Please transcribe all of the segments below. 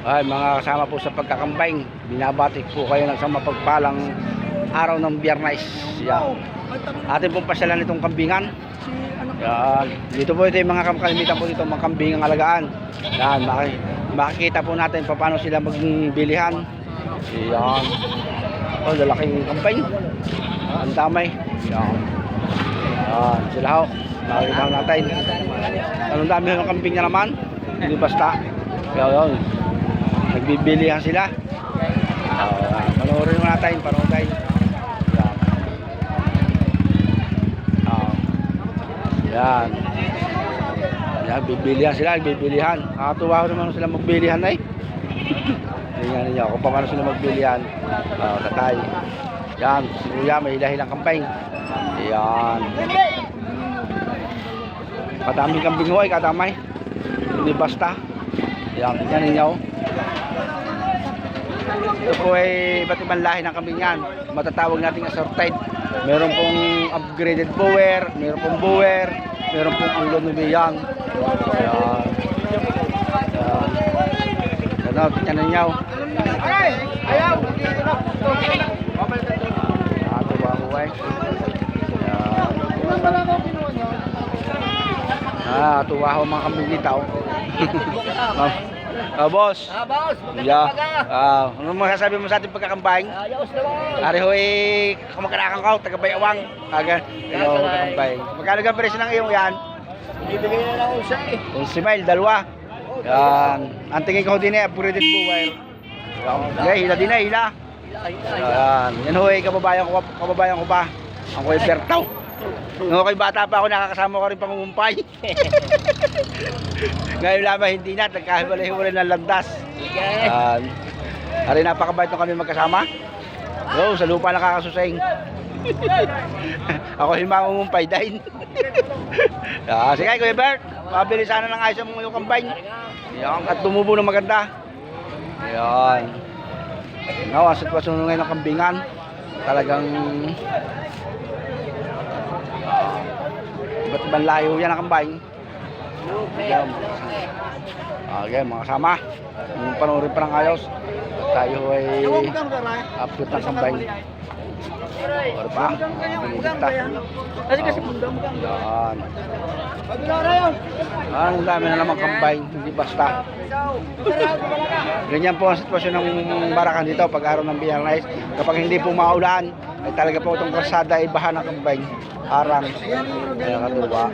Ay, mga kasama po sa pagkakambing, binabatik po kayo ng isang mapagpalang araw ng Biyernes. Yan. Atin pong pasyalan itong kambingan. Yan. Dito po ito yung mga kalimitan po dito, mga kambingang alagaan. Yan, makikita po natin paano sila magbilihan. Yan. Oh, lalaking kambing. Ang damay. Yan. Yan, sila ho. Makikita natin. Anong dami ng kambing na naman? Hindi basta. Yan. Nagbibilihan sila. Panoorin mo natin, panoorin. Yan. Yan, bibilihan sila, bibilihan. Nakatuwa ko naman sila magbilihan ay. Tingnan niyo kung paano sila magbilihan. Tatay. Yan, si Kuya may hilahilang kambing. Yan. Kadaming kambing ho ay kadamay. Hindi basta. Yan, tingnan niyo. Ito po ay iba't ibang lahi ng kambingan. Matatawag nating assorted. Meron pong upgraded bower, meron pong bower, meron pong Anglo-Nubian. Ayan. Ano, tingnan ninyo. Ayaw! Ito ba ako eh? Tuwa ako mga kambing dito. Boss. Boss, Yeah. Ano mo sasabi mo sa ating pagkakambing? ayos naman. Ari hoy, kumakarakan ka, taga Bayawang. Aga, kambing. Magkano ang presyo ng iyong yan? Ibigay na lang ako siya eh. Kung si Mile, dalawa. Yan. Ang tingin ko din eh, upgraded bower. Okay, hila din eh, hila. Yan. Yan hoy, kababayan ko pa. Ang Kuya Bertaw. Nung ako'y bata pa ako, nakakasama ko rin pangungumpay. Ngayon lamang hindi na, nagkahiwalay-hiwalay ng landas. Yan. Ari, napakabait nung kami magkasama. Yo, sa lupa nakakasusing. Ako yung mangungumpay dahil. Sige, Kuya Bert, mabili sana ng ayos ang yung kambay. Yan, at tumubo ng maganda. Yan. Yan, ang sitwasyon ngayon ng kambingan. Talagang iba't ibang layo yan ang kambay. Yan. Okay, mga kasama. Yung panoorin pa ng ayos. Tayo ay upload ng kambay. Or pa. Yan. Ang dami na naman kambay. Hindi basta. Ganyan po ang sitwasyon ng barakan dito pag araw ng Biyernes. Kapag hindi po maulan, ay talaga po itong karsada ay baha ng kambay. Harang. Kaya katuwa.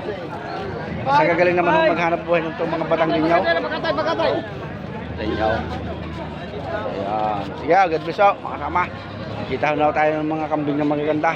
Sa gagaling naman maghanap buhay ng itong mga batang linyaw. Linyaw. Ayan. Sige, God bless po, makasama. Kita na tayo ng mga kambing na magaganda.